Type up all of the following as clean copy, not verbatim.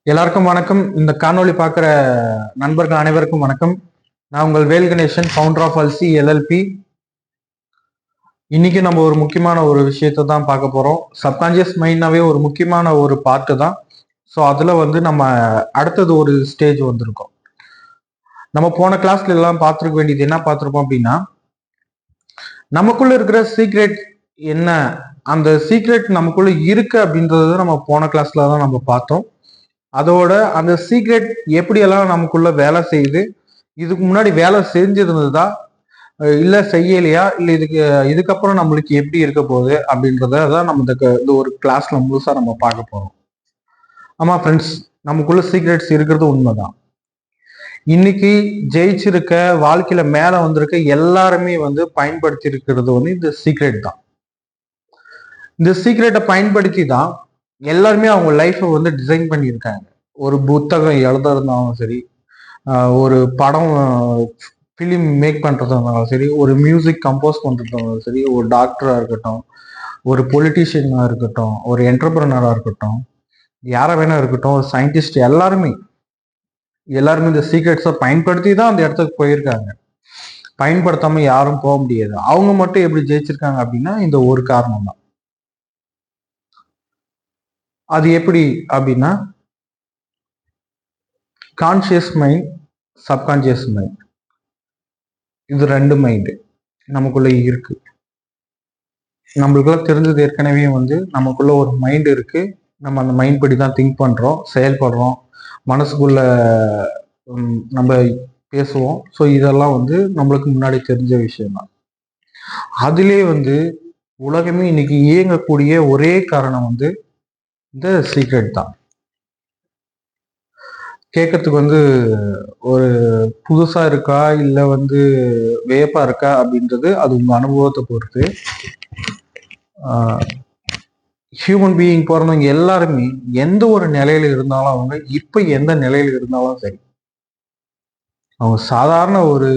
எல்லாருக்கும் வணக்கம். இந்த காணொளி பார்க்குற நண்பர்கள் அனைவருக்கும் வணக்கம். நான் உங்கள் வேல் கணேசன், ஃபவுண்டர் ஆஃப் அல்சி எல்எல்பி. இன்னைக்கு நம்ம ஒரு முக்கியமான ஒரு விஷயத்தை தான் பார்க்க போறோம். சப்கான்சியஸ் மைண்ட்னாவே ஒரு முக்கியமான ஒரு பார்ட்டு தான். ஸோ அதுல நம்ம அடுத்தது ஒரு ஸ்டேஜ் வந்திருக்கோம். நம்ம போன கிளாஸ்ல எல்லாம் பார்த்துருக்க வேண்டியது என்ன பார்த்துருப்போம் அப்படின்னா, நமக்குள்ள இருக்கிற சீக்ரெட் என்ன, அந்த சீக்ரெட் நமக்குள்ள இருக்கு அப்படின்றத நம்ம போன கிளாஸ்ல தான் நம்ம பார்த்தோம். அதோட அந்த சீக்ரெட் எப்படியெல்லாம் நமக்குள்ள வேலை செய்யுது, இதுக்கு முன்னாடி வேலை செஞ்சிருந்ததா இல்ல செய்யலையா, இல்ல இதுக்கப்புறம் நம்மளுக்கு எப்படி இருக்க போகுது அப்படின்றத தான் நம்ம இந்த ஒரு கிளாஸ்ல முழுசா நம்ம பார்க்க போறோம். ஆமா ஃப்ரெண்ட்ஸ், நமக்குள்ள சீக்ரெட்ஸ் இருக்கிறது உண்மைதான். இன்னைக்கு ஜெயிச்சிருக்க, வாழ்க்கையில மேல வந்திருக்க எல்லாருமே பயன்படுத்தி இருக்கிறது இந்த சீக்ரெட் தான். இந்த சீக்ரெட்டை பயன்படுத்தி தான் எல்லாருமே அவங்க லைஃப்பை டிசைன் பண்ணியிருக்காங்க. ஒரு புத்தகம் எழுதுறதுனாலும் சரி, ஒரு படம் ஃபிலிம் மேக் பண்றதுனாலும் சரி, ஒரு மியூசிக் கம்போஸ் பண்றதுனாலும் சரி, ஒரு டாக்டரா இருக்கட்டும், ஒரு பொலிட்டீஷியனா இருக்கட்டும், ஒரு என்டர்பிரனரா இருக்கட்டும், யாரா வேணா இருக்கட்டும், ஒரு சயின்டிஸ்ட், எல்லாருமே இந்த சீக்ரெட்ஸை பயன்படுத்தி தான் அந்த இடத்துக்கு போயிருக்காங்க. பயன்படுத்தாம யாரும் போக முடியாது. அவங்க மட்டும் எப்படி ஜெயிச்சிருக்காங்க அப்படின்னா இந்த ஒரு காரணம் தான். அது எப்படி அப்படின்னா, கான்சியஸ் மைண்ட், சப்கான்சியஸ் மைண்ட், இது ரெண்டு மைண்டு நமக்குள்ள இருக்கு. நம்மளுக்குள்ள தெரிஞ்சது ஏற்கனவே நமக்குள்ள ஒரு மைண்ட் இருக்கு. நம்ம அந்த மைண்ட் படி தான் திங்க் பண்றோம், செயல்படுறோம், மனசுக்குள்ள நம்ம பேசுவோம். ஸோ இதெல்லாம் நம்மளுக்கு முன்னாடி தெரிஞ்ச விஷயம் தான். அதுலேயே உலகமே இன்னைக்கு இயங்கக்கூடிய ஒரே காரணம் இந்த சீக்ரெட் தான். கேட்கறதுக்கு ஒரு புதுசா இருக்கா இல்ல வியப்பா இருக்கா அப்படின்றது அது உங்க அனுபவத்தை பொறுத்து. ஹியூமன் பீயிங் பிறந்தவங்க எல்லாருமே எந்த ஒரு நிலையில இருந்தாலும், அவங்க இப்ப எந்த நிலையில இருந்தாலும் சரி, அவங்க சாதாரண ஒரு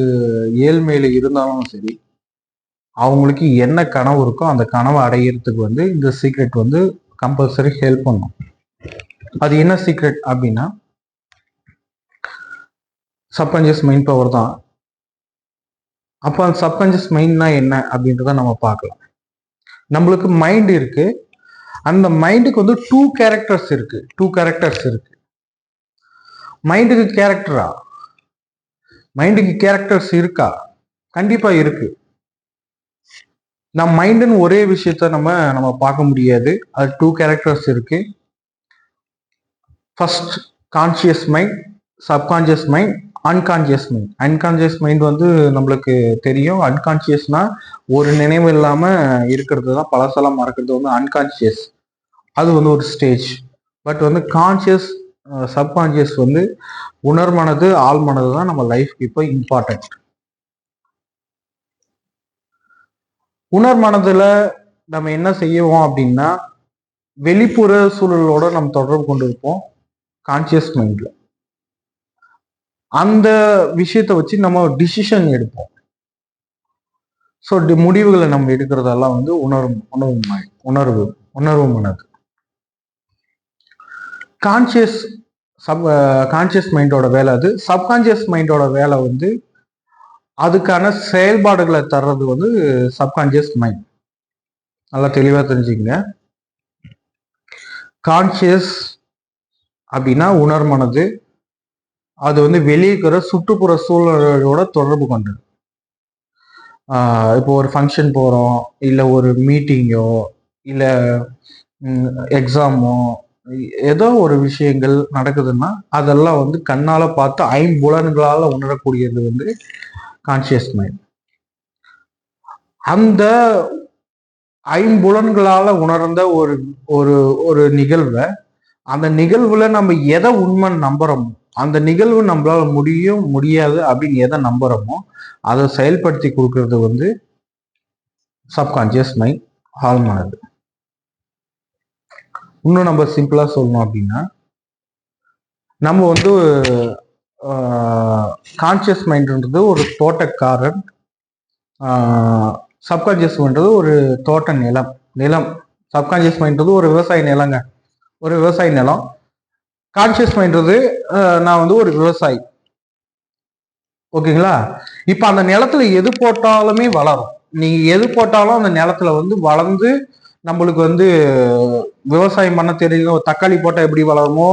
ஏழ்மையில இருந்தாலும் சரி, அவங்களுக்கு என்ன கனவு இருக்கோ அந்த கனவை அடையிறதுக்கு இந்த சீக்ரெட் கம்பல்சரி ஹெல்ப் பண்ணும். அது என்ன சீக்ரெட் அப்படின்னா, சப்கான்சியஸ் மைண்ட் பவர் தான். அப்போ அந்த சப்கான்சியஸ் மைண்ட்னா என்ன அப்படின்றத நம்ம பார்க்கலாம். நம்மளுக்கு மைண்ட் இருக்கு. அந்த மைண்டுக்கு டூ கேரக்டர்ஸ் இருக்கு. மைண்டுக்கு கேரக்டரா? மைண்டுக்கு கேரக்டர்ஸ் இருக்கா? கண்டிப்பா இருக்கு. நம்ம மைண்டுன்னு ஒரே விஷயத்த நம்ம பார்க்க முடியாது. அது டூ கேரக்டர்ஸ் இருக்கு. First conscious mind, subconscious mind, unconscious mind. Unconscious mind நம்மளுக்கு தெரியும். அன்கான்சியஸ்னா ஒரு நினைவு இல்லாம இருக்கிறது தான், பழசெல்லாம் மறக்கிறது அன்கான்சியஸ். அது ஒரு ஸ்டேஜ். பட் கான்சியஸ், சப்கான்சியஸ் உணர்மனது, ஆழ்மனது தான் நம்ம லைஃப்க்கு இப்போ இம்பார்ட்டன்ட். உணர்மனதுல நம்ம என்ன செய்வோம் அப்படின்னா, வெளிப்புற சூழலோட நம்ம தொடர்பு கொண்டு இருப்போம். கான்சியஸ் மைண்ட்ல அந்த விஷயத்தை வச்சு நம்ம டிசிஷன் எடுப்போம். ஸோ முடிவுகளை நம்ம எடுக்கிறதெல்லாம் உணர்வு மனது. கான்சியஸ் மைண்டோட வேலை அது. சப்கான்சியஸ் மைண்டோட வேலை அதுக்கான செயல்பாடுகளை தர்றது சப்கான்சியஸ் மைண்ட். நல்லா தெளிவா தெரிஞ்சுக்கங்க. கான்சியஸ் அப்படின்னா உணர்மனது. அது வெளியே இருக்கிற சுற்றுப்புற சூழலோட தொடர்பு கொண்டது. இப்போ ஒரு ஃபங்க்ஷன் போறோம், இல்ல ஒரு மீட்டிங்கோ, இல்ல எக்ஸாமோ, ஏதோ ஒரு விஷயங்கள் நடக்குதுன்னா அதெல்லாம் கண்ணால பார்த்து ஐம்புலன்களால உணரக்கூடியது கான்சியஸ் மைண்ட். அந்த ஐம்புலன்களால உணர்ந்த ஒரு ஒரு ஒரு நிகழ்வை, அந்த நிகழ்வுல நம்ம எதை உண்மை நம்புறோமோ, அந்த நிகழ்வு நம்மளால முடியாது அப்படின்னு எதை நம்புறோமோ அதை செயல்படுத்தி கொடுக்கறது சப்கான்சியஸ் மைண்ட், ஆழ்மனது. இன்னும் நம்ம சிம்பிளா சொல்லணும் அப்படின்னா, நம்ம கான்சியஸ் மைண்ட்ன்றது ஒரு தோட்டக்காரன், சப்கான்சியஸ் மைண்ட்றது ஒரு தோட்ட நிலம். சப்கான்சியஸ் மைண்ட்றது ஒரு விவசாய நிலங்க. ஒரு விவசாய நிலம். கான்சியஸ் மைண்ட்றது நான் வந்து ஒரு விவசாயி, ஓகேங்களா? இப்ப அந்த நிலத்துல எது போட்டாலுமே வளரும். நீங்க எது போட்டாலும் அந்த நிலத்துல வந்து வளர்ந்து நம்மளுக்கு வந்து விவசாயம் பண்ண தெரியும். தக்காளி போட்டா எப்படி வளருமோ,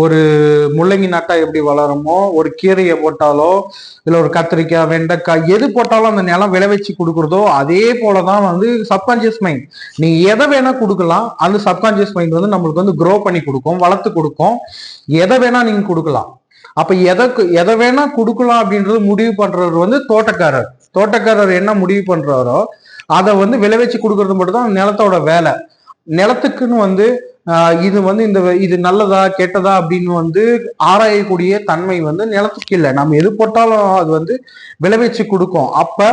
ஒரு முள்ளங்கி நட்டா எப்படி வளருமோ, ஒரு கீரையை போட்டாலோ இல்ல ஒரு கத்திரிக்காய், வெண்டைக்காய் எது போட்டாலும் அந்த நிலம் விளைவிச்சு கொடுக்குறதோ அதே போலதான் வந்து சப்கான்சியஸ் மைண்ட். நீங்க எதை வேணா கொடுக்கலாம், அந்த சப்கான்சியஸ் மைண்ட் வந்து நம்மளுக்கு வந்து க்ரோ பண்ணி கொடுக்கும், வளர்த்து கொடுக்கும். எதை வேணா நீங்க கொடுக்கலாம். அப்ப எதை வேணா கொடுக்கலாம் அப்படின்றது முடிவு பண்றவர் வந்து தோட்டக்காரர். தோட்டக்காரர் என்ன முடிவு பண்றாரோ அதை வந்து விளைவிச்சு கொடுக்கறது மட்டும் தான் நிலத்தோட வேலை. நிலத்துக்குன்னு வந்து இது வந்து இது நல்லதா கெட்டதா அப்படின்னு வந்து ஆராயக்கூடிய தன்மை வந்து நிலத்துக்கு இல்லை. நம்ம எது போட்டாலும் அது வந்து விளைவிச்சு கொடுக்கும். அப்ப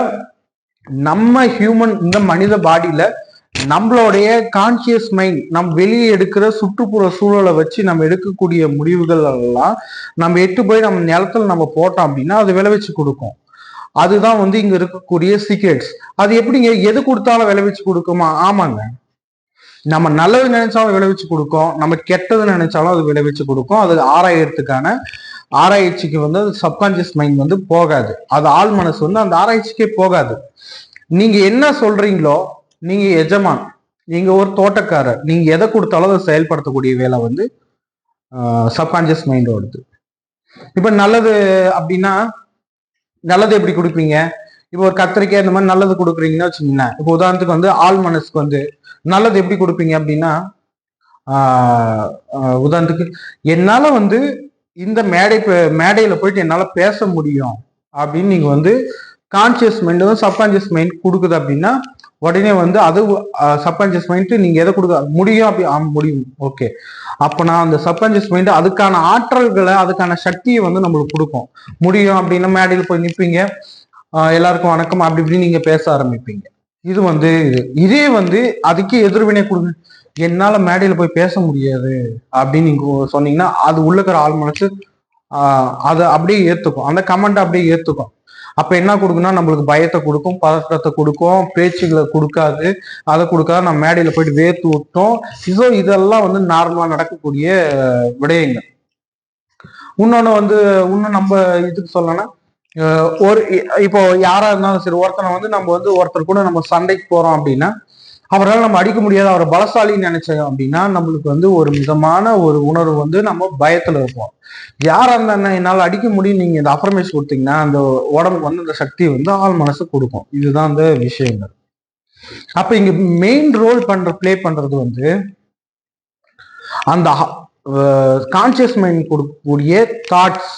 நம்ம ஹியூமன் இந்த மனித பாடியில நம்மளுடைய கான்சியஸ் மைண்ட் வெளியே எடுக்கிற சுற்றுப்புற சூழலை வச்சு நம்ம எடுக்கக்கூடிய முடிவுகள் எல்லாம் நம்ம எட்டு போய் நம்ம நிலத்துல நம்ம போட்டோம் அப்படின்னா அது விளைவிச்சு கொடுக்கும். அதுதான் வந்து இங்க இருக்கக்கூடிய சீக்ரெட்ஸ். அது எப்படிங்க எது கொடுத்தாலும் விளைவிச்சு கொடுக்குமா? ஆமாங்க. நம்ம நல்லது நினைச்சாலும் விளைவிச்சு கொடுக்கும், நம்ம கெட்டது நினைச்சாலும் அது விளைவிச்சு கொடுக்கும். அது ஆராய்ச்சிக்கு வந்து அது சப்கான்சியஸ் மைண்ட் வந்து போகாது. அது ஆள் மனசு வந்து அந்த ஆராய்ச்சிக்கே போகாது. நீங்க என்ன சொல்றீங்களோ, நீங்க எஜமான், நீங்க ஒரு தோட்டக்காரர், நீங்க எதை கொடுத்தாலும் அதை செயல்படுத்தக்கூடிய வேலை வந்து சப்கான்சியஸ் மைண்டோடது. இப்ப நல்லது அப்படின்னா நல்லது எப்படி கொடுப்பீங்க? இப்போ ஒரு கத்திரிக்காய் இந்த மாதிரி நல்லது கொடுக்குறீங்கன்னு வச்சுக்கோங்களேன். இப்போ உதாரணத்துக்கு வந்து ஆள் மனசுக்கு வந்து நல்லது எப்படி கொடுப்பீங்க அப்படின்னா, உதாரணத்துக்கு என்னால வந்து இந்த மேடையில போயிட்டு என்னால பேச முடியும் அப்படின்னு நீங்க வந்து கான்சியஸ் மைண்ட் வந்து சப்கான்சியஸ் மைண்ட் கொடுக்குது அப்படின்னா உடனே வந்து அது சப்கான்சியஸ் மைண்ட் நீங்க எதை கொடுக்க முடியும் அப்படி முடியும், ஓகே. அப்ப நான் அந்த சப்கான்சியஸ் மைண்ட் அதுக்கான ஆற்றல்களை அதுக்கான சக்தியை வந்து நம்மளுக்கு கொடுக்கும். முடியும் அப்படின்னா மேடையில் போய் நிற்பீங்க, எல்லாருக்கும் வணக்கம் அப்படி இப்படின்னு நீங்க பேச ஆரம்பிப்பீங்க. இது வந்து இதே வந்து அதுக்கே எதிர்வினை கொடுங்க, என்னால மேடையில போய் பேச முடியாது அப்படின்னு நீங்க சொன்னீங்கன்னா அது உள்ளக்கிற ஆள் மனசு அதை அப்படியே ஏத்துக்கும், அந்த கமெண்ட் அப்படியே ஏத்துக்கும். அப்ப என்ன கொடுக்குன்னா நம்மளுக்கு பயத்தை கொடுக்கும், பதற்றத்தை கொடுக்கும், பேச்சுகளை கொடுக்காது. அதை கொடுக்காது நம்ம மேடையில போயிட்டு வேர்த்து விட்டோம். இதெல்லாம் வந்து நார்மலா நடக்கக்கூடிய விடயங்கள். இன்னொன்னு வந்து இன்னும் நம்ம இதுக்கு சொல்லணும்னா ஒரு இப்போ யாரா இருந்தாலும் சரி, ஒருத்தனை வந்து நம்ம வந்து ஒருத்தர் கூட நம்ம சண்டைக்கு போறோம் அப்படின்னா அவரால் நம்ம அடிக்க முடியாது, அவரை பலசாலின்னு நினைச்சோம் அப்படின்னா நம்மளுக்கு வந்து ஒரு மிதமான ஒரு உணர்வு வந்து நம்ம பயத்துல இருப்போம். யாரா இருந்தா என்னால் அடிக்க முடியும் நீங்க இந்த அஃபர்மேஷன் கொடுத்தீங்கன்னா அந்த உடம்புக்கு வந்து அந்த சக்தி வந்து ஆள் மனசு கொடுக்கும். இதுதான் அந்த விஷயங்கள். அப்ப இங்க மெயின் ரோல் பிளே பண்றது வந்து அந்த கான்சியஸ் மைண்ட் கொடுக்கக்கூடிய தாட்ஸ்,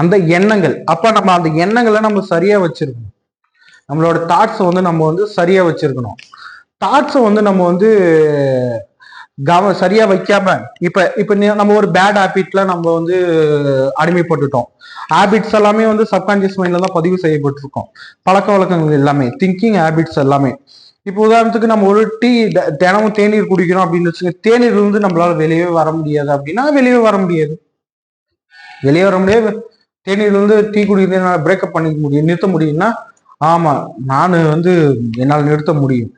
அந்த எண்ணங்கள். அப்ப நம்ம அந்த எண்ணங்களை நம்ம சரியா வச்சிருக்கணும். நம்மளோட தாட்ஸை வந்து நம்ம வந்து சரியா வச்சிருக்கணும். தாட்ஸை வந்து நம்ம வந்து சரியா வைக்காம இப்ப நம்ம ஒரு பேட் ஹேபிட்ல நம்ம வந்து அடிமைப்பட்டுட்டோம். ஹேபிட்ஸ் எல்லாமே வந்து சப்கான்சியஸ் மைண்ட்ல தான் பதிவு செய்யப்பட்டிருக்கோம். பழக்க வழக்கங்கள் எல்லாமே, திங்கிங் ஹேபிட்ஸ் எல்லாமே. இப்போ உதாரணத்துக்கு நம்ம ஒரு தினமும் தேநீர் குடிக்கிறோம் அப்படின்னு வச்சுக்கோங்க, தேநீர் இருந்து நம்மளால வெளியே வர முடியாது அப்படின்னா வெளியே வர முடியாது. தேநீர் வந்து டீ குடிக்கிறதுனால பிரேக்கப் பண்ணிக்க முடியும், நிறுத்த முடியும்னா ஆமா நான் வந்து என்னால் நிறுத்த முடியும்,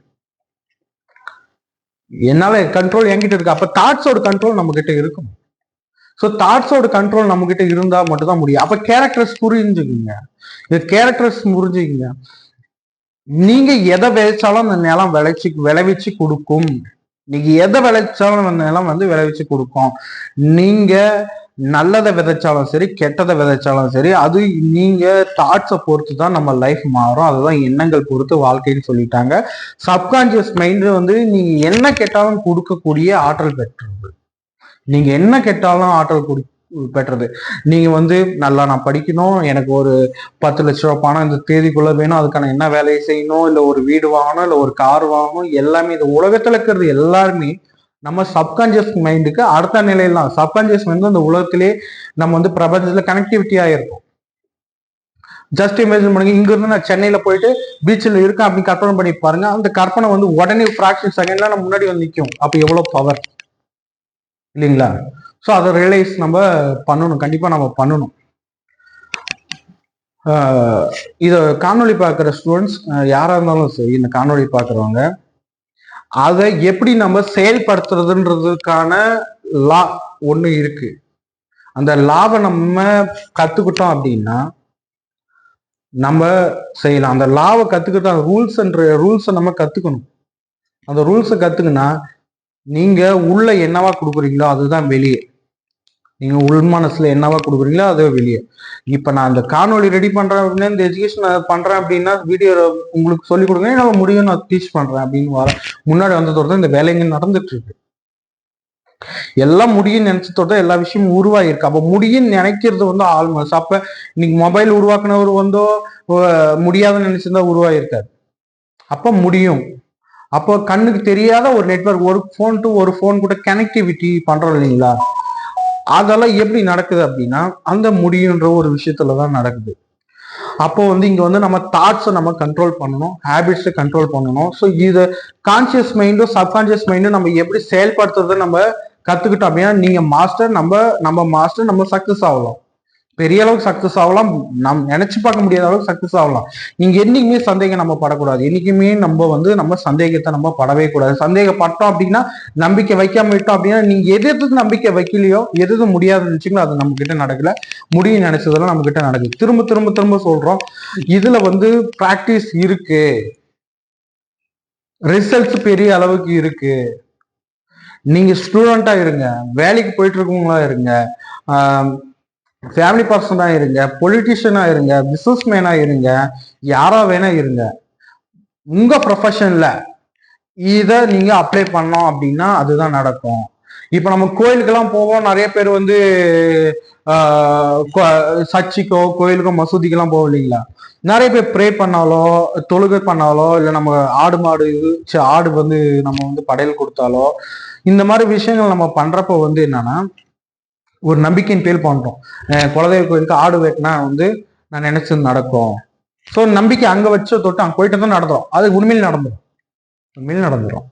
என்னால கண்ட்ரோல் என்கிட்ட இருக்கு. அப்ப தாட்ஸோட கண்ட்ரோல் நம்ம கிட்ட இருக்கும். ஸோ தாட்ஸோட கண்ட்ரோல் நம்ம கிட்ட இருந்தா மட்டும் தான் முடியும். அப்ப கேரக்டர்ஸ் புரிஞ்சுக்குங்க, புரிஞ்சுக்குங்க. நீங்க எதை விளைச்சாலும் அந்த நிலம் விளைவிச்சு கொடுக்கும். நீங்க எதை விளைச்சாலும் அந்த நிலம் வந்து விளைவிச்சு கொடுக்கும். நீங்க நல்லதை விதைச்சாலும் சரி, கெட்டதை விதைச்சாலும் சரி, அது நீங்க தாட்ஸை பொறுத்து தான் நம்ம லைஃப் மாறும். அதுதான் எண்ணங்கள் பொறுத்து வாழ்க்கைன்னு சொல்லிட்டாங்க. சப்கான்சியஸ் மைண்ட் வந்து நீங்க என்ன கேட்டாலும் கொடுக்கக்கூடிய ஆற்றல் பெற்றது. நீங்க என்ன கேட்டாலும் ஆற்றல் பெற்றது. நீங்க வந்து நல்லா நான் படிக்கணும், எனக்கு ஒரு 10 லட்ச ரூபாய் பணம் இந்த தேதிக்குள்ள வேணும், அதுக்கான என்ன வேலையை செய்யணும், இல்ல ஒரு வீடு வாங்கணும், இல்ல ஒரு கார் வாங்கணும், எல்லாமே இந்த உலகத்துல இருக்கிறது எல்லாருமே நம்ம சப்கான்சியஸ் மைண்டுக்கு அடுத்த நிலையில தான். சப்கான்சியஸ் மைண்ட் அந்த உலகத்திலே நம்ம வந்து பிரபஞ்சத்துல கனெக்டிவிட்டியா இருக்கும். ஜஸ்ட் இமேஜின் பண்ணுங்க, இங்க இருந்து நான் சென்னையில போயிட்டு பீச்சில் இருக்கேன் அப்படின்னு கற்பனை பண்ணி பாருங்க. அந்த கற்பனை வந்து உடனே ஃபிராக்ஷன் செகண்ட்ல நம்ம முன்னாடி வந்து நிற்கும். அப்ப எவ்வளவு பவர் இல்லைங்களா? ஸோ அதை ரியலைஸ் நம்ம பண்ணணும், கண்டிப்பா நம்ம பண்ணணும். இதை காணொலி பார்க்குற ஸ்டூடெண்ட்ஸ் யாரா இருந்தாலும் சரி, இந்த காணொலி பார்க்குறவங்க அதை எப்படி நம்ம செயல்படுத்துறதுன்றதுக்கான லா ஒண்ணு இருக்கு. அந்த லாவை நம்ம கத்துக்கிட்டோம் அப்படின்னா நம்ம செய்யலாம். அந்த லாவை கத்துக்கிட்டோம், ரூல்ஸை நம்ம கத்துக்கணும். அந்த ரூல்ஸை கத்துக்குன்னா நீங்க உள்ள என்னவா கொடுக்குறீங்களோ அதுதான் வெளியே. நீங்க உள் மனசுல என்னவா கொடுக்குறீங்களோ அது வெளியே. இப்ப நான் அந்த காணொலி ரெடி பண்றேன் அப்படின்னா, இந்த எஜுகேஷன் பண்றேன் அப்படின்னா, வீடியோ உங்களுக்கு சொல்லிக் கொடுங்க, என்னால முடியும், நான் டீச் பண்றேன் அப்படின்னு முன்னாடி வந்ததோட இந்த வேலைங்க நடந்துட்டு இருக்கு. எல்லாம் முடியும்னு நினைச்சதோட எல்லா விஷயமும் உருவாயிருக்கு. அப்ப முடியும்னு நினைக்கிறது வந்து ஆல்மோஸ்ட். அப்ப இன்னைக்கு மொபைல் உருவாக்குனவர் வந்தோ முடியாதுன்னு நினைச்சிருந்தா உருவாயிருக்காரு. அப்ப முடியும். அப்போ கண்ணுக்கு தெரியாத ஒரு நெட்வொர்க், ஒரு ஃபோன் டு ஒரு ஃபோன் கூட கனெக்டிவிட்டி பண்றோம் இல்லைங்களா, அதெல்லாம் எப்படி நடக்குது அப்படின்னா அந்த முடியுன்ற ஒரு விஷயத்துலதான் நடக்குது. அப்போ வந்து இங்க வந்து நம்ம தாட்ஸை நம்ம கண்ட்ரோல் பண்ணணும், ஹேபிட்ஸை கண்ட்ரோல் பண்ணணும். ஸோ இது கான்சியஸ் மைண்டும் சப்கான்சியஸ் மைண்டும் நம்ம எப்படி செயல்படுத்துறதை நம்ம கத்துக்கிட்டோம் அப்படின்னா நீங்க மாஸ்டர், நம்ம மாஸ்டர், நம்ம சக்சஸ் ஆகலாம். பெரிய அளவுக்கு சக்சஸ் ஆகலாம், நம்ம நினைச்சு பார்க்க முடியாத அளவுக்கு சக்சஸ் ஆகலாம். நீங்க என்னைக்குமே சந்தேகம் நம்ம படக்கூடாது. என்னைக்குமே நம்ம சந்தேகத்தை நம்ம படவே கூடாது. சந்தேகப்பட்டோம் அப்படின்னா, நம்பிக்கை வைக்காம விட்டோம் அப்படின்னா, நீங்க எது நம்பிக்கை வைக்கலையோ, எது முடியாதுன்னு நினைச்சீங்களோ அது நம்ம கிட்ட நடக்கல. முடியும் நினைச்சதெல்லாம் நம்ம கிட்ட நடக்குது. திரும்ப திரும்ப திரும்ப சொல்றோம், இதுல வந்து பிராக்டிஸ் இருக்கு, ரிசல்ட்ஸ் பெரிய அளவுக்கு இருக்கு. நீங்க ஸ்டூடெண்டா இருங்க, வேலைக்கு போயிட்டு இருக்கவங்களா இருங்க, ஃபேமிலி பர்சனா இருங்க, பொலிட்டிஷியனா இருங்க, பிசினஸ் மேனா இருங்க, யாரா வேணா இருங்க, உங்க ப்ரொஃபஷன்ல இதை நீங்க அப்ளை பண்ணோம் அப்படின்னா அதுதான் நடக்கும். இப்ப நம்ம கோயிலுக்கெல்லாம் போவோம், நிறைய பேர் வந்து சர்ச்சுக்கோ கோயிலுக்கோ மசூதிக்கெல்லாம் போவோம் இல்லைங்களா, நிறைய பேர் ப்ரே பண்ணாலோ தொழுகை பண்ணாலோ இல்லை நம்ம ஆடு வந்து நம்ம வந்து படையல் கொடுத்தாலோ இந்த மாதிரி விஷயங்கள் நம்ம பண்றப்ப வந்து என்னன்னா ஒரு நம்பிக்கையின் பேர் பண்றோம். குலதெய்வ கோயிலுக்கு ஆடு வெட்டினா வந்து நான் நினைச்சது நடக்கும். ஸோ நம்பிக்கை அங்க வச்ச தொட்டு அங்க போயிட்டு தான் நடந்துரும், அது உண்மையில் நடந்துரும்.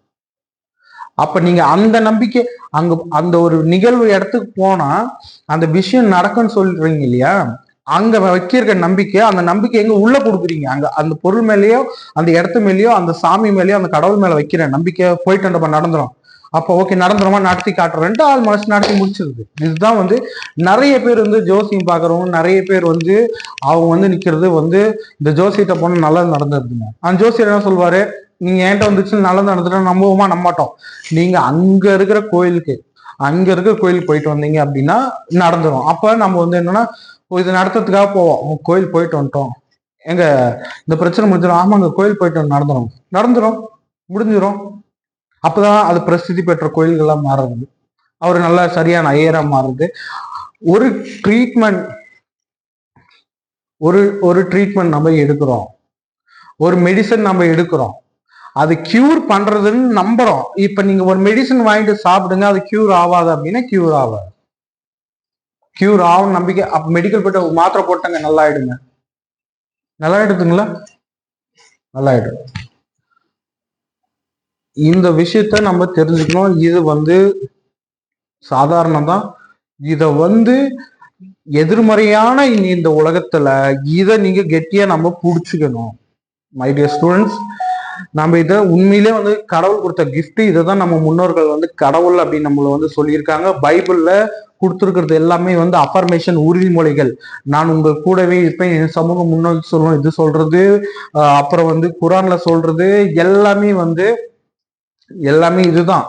அப்ப நீங்க அந்த நம்பிக்கை அங்க அந்த ஒரு நிகழ்வு இடத்துக்கு போனா அந்த விஷயம் நடக்கும்னு சொல்றீங்க இல்லையா, அங்க வைக்கிற நம்பிக்கை, அந்த நம்பிக்கை எங்க உள்ள கொடுக்குறீங்க, அங்க அந்த பொருள் மேலேயோ அந்த இடத்து மேலேயோ அந்த சாமி மேலேயோ அந்த கடவுள் மேல வைக்கிற நம்பிக்கை போயிட்டு நடந்துரும். அப்போ ஓகே நடந்துருமா, நடத்தி காட்டுறேன்ட்டு ஆள் மனசு நடத்தி முடிச்சிருது. இதுதான் வந்து நிறைய பேர் வந்து ஜோசியம் பாக்குறவங்க, நிறைய பேர் வந்து அவங்க வந்து நிக்கிறது வந்து இந்த ஜோசியத்தை போன நல்லது நடந்துருதுங்க. அந்த ஜோசியர் என்ன சொல்வாரு, நீங்க என்கிட்ட வந்துச்சு நல்லது நடந்துட்டா நம்புவோமா, நம்பமாட்டோம். நீங்க அங்க இருக்கிற கோயிலுக்கு போயிட்டு வந்தீங்க அப்படின்னா நடந்துரும். அப்ப நம்ம வந்து என்னன்னா இது நடத்துறதுக்காக போவோம், கோயில் போயிட்டு வந்துட்டோம், எங்க இந்த பிரச்சனை முடிஞ்சிடும், ஆமாங்க கோயில் போயிட்டு நடந்துரும் முடிஞ்சிடும். அப்பதான் அது பிரசித்தி பெற்ற கோயில்கள்லாம் மாறுறது, அவர் நல்ல சரியான ஐயரா மாறுது. ஒரு ட்ரீட்மெண்ட் ஒரு ட்ரீட்மெண்ட் நம்ம எடுக்கிறோம், ஒரு மெடிசன் நம்ம எடுக்கிறோம், அது கியூர் பண்றதுன்னு நம்புறோம். இப்ப நீங்க ஒரு மெடிசன் வாங்கிட்டு சாப்பிடுங்க, அது கியூர் ஆகாது அப்படின்னா கியூர் ஆகும் நம்பிக்கை. அப்ப மெடிக்கல் போயிட்டு மாத்திரை போட்டாங்க நல்லா ஆயிடுங்க, நல்லா ஆயிடுதுங்களா, நல்லா ஆயிடும். இந்த விஷயத்த நம்ம தெரிஞ்சுக்கணும். இது வந்து சாதாரணம் தான். இத வந்து எதிர்மறையான இந்த உலகத்துல இதை நீங்க கெட்டியா நம்ம புடிச்சுக்கணும். மை டியர் ஸ்டூடெண்ட்ஸ், நம்ம இதை உண்மையிலே வந்து கடவுள் கொடுத்த கிஃப்ட். இதை தான் நம்ம முன்னோர்கள் வந்து கடவுள் அப்படின்னு நம்மள வந்து சொல்லியிருக்காங்க. பைபிள்ல கொடுத்துருக்கிறது எல்லாமே வந்து அஃபர்மேஷன், உறுதிமொழிகள். நான் உங்க கூடவே இருப்பேன், என் சமூகம் முன்னோக்கி சொல்லணும் இது சொல்றது, அப்புறம் வந்து குரான்ல சொல்றது எல்லாமே இதுதான்.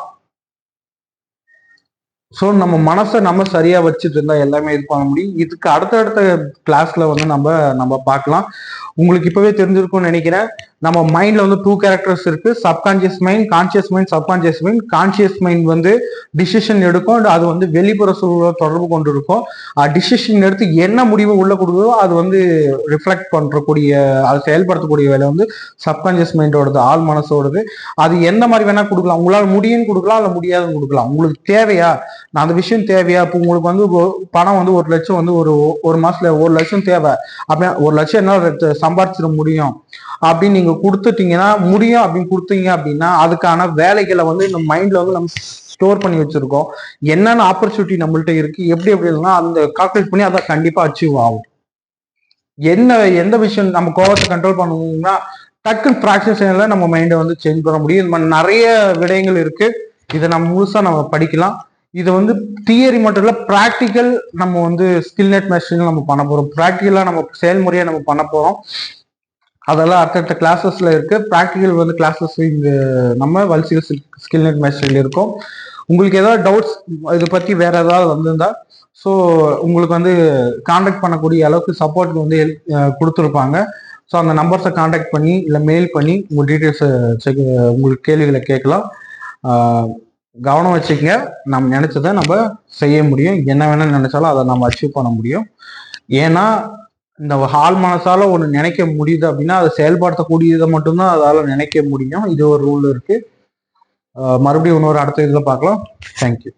ஸோ நம்ம மனசை நம்ம சரியா வச்சுட்டு இருந்தா எல்லாமே இது பண்ண முடியும். இதுக்கு அடுத்தடுத்த கிளாஸ்ல வந்து நம்ம பார்க்கலாம். உங்களுக்கு இப்பவே தெரிஞ்சிருக்கும்னு நினைக்கிறேன். நம்ம மைண்ட்ல வந்து 2 கேரக்டர்ஸ் இருக்கு, subconscious mind, conscious mind, subconscious mind. Conscious mind வந்து டிசிஷன் எடுக்கும், அது வந்து வெளிப்புற சூழலோட தொடர்பு கொண்டு இருக்கும். டிசிஷன் எடுத்து என்ன முடிவு உள்ள கொடுக்குதோ அது வந்து ரிஃப்ளெக்ட் பண்றக்கூடிய, அதை செயல்படுத்தக்கூடிய வேலை வந்து சப்கான்சியஸ் மைண்டோடது, ஆள் மனசோடது. அது எந்த மாதிரி வேணா கொடுக்கலாம், உங்களால் முடியும்னு கொடுக்கலாம், இல்லை முடியாதுன்னு கொடுக்கலாம். உங்களுக்கு தேவையா, நான் அந்த விஷயம் தேவையா, இப்போ உங்களுக்கு வந்து பணம் வந்து 1 லட்சம் வந்து ஒரு மாசத்துல 1 லட்சம் தேவை அப்படின்னா, 1 லட்சம் என்னால சம்பாதிச்சிட முடியும் அப்படின்னு நீங்க கொடுத்துட்டீங்கன்னா, முடியும் அப்படின்னு கொடுத்தீங்க அப்படின்னா அதுக்கான வேலைகளை வந்து இந்த மைண்ட்ல வந்து நம்ம ஸ்டோர் பண்ணி வச்சிருக்கோம். என்னென்ன ஆப்பர்ச்சுனிட்டி நம்மள்ட்ட இருக்கு, எப்படி இல்லைன்னா அந்த கால்குலேட் பண்ணி அதை கண்டிப்பா அச்சீவ் ஆகும். எந்த விஷயம் நம்ம கோபத்தை கண்ட்ரோல் பண்ணணும்னா டக்குன்னு பிராக்டிஸ் நம்ம மைண்டை வந்து சேஞ்ச் பண்ண முடியும். இந்த மாதிரி நிறைய விடயங்கள் இருக்கு. இதை நம்ம முழுசா நம்ம படிக்கலாம். இது வந்து தியரி மட்டும் இல்லை, ப்ராக்டிக்கல் நம்ம வந்து ஸ்கில் நெட் மெஷின் நம்ம பண்ண போகிறோம். ப்ராக்டிக்கலாக நம்ம செயல்முறையை நம்ம பண்ண போகிறோம். அதெல்லாம் அடுத்தடுத்த கிளாஸஸ்ல இருக்கு. ப்ராக்டிக்கல் வந்து கிளாஸஸ் இங்கே நம்ம வல்சிகள் ஸ்கில் நெட் மெஷினில் இருக்கும். உங்களுக்கு ஏதாவது டவுட்ஸ் இதை பற்றி வேற ஏதாவது வந்திருந்தா ஸோ உங்களுக்கு வந்து காண்டாக்ட் பண்ணக்கூடிய அளவுக்கு சப்போர்ட் வந்து கொடுத்துருப்பாங்க. ஸோ அந்த நம்பர்ஸை காண்டாக்ட் பண்ணி இல்லை மெயில் பண்ணி உங்கள் டீட்டெயில்ஸை உங்களுக்கு கேள்விகளை கேட்கலாம். கவனம் வச்சுக்கங்க, நம்ம நினைச்சதை நம்ம செய்ய முடியும். என்ன வேணும்னு நினைச்சாலும் அதை நம்ம அச்சீவ் பண்ண முடியும். ஏன்னா இந்த ஹால் மனசால ஒன்று நினைக்க முடியுது அப்படின்னா அதை செயல்படுத்தக்கூடியதை மட்டும்தான் அதால நினைக்க முடியும். இது ஒரு ரூல் இருக்கு. மறுபடியும் இன்னொரு அடுத்த இதில் பார்க்கலாம். தேங்க்யூ.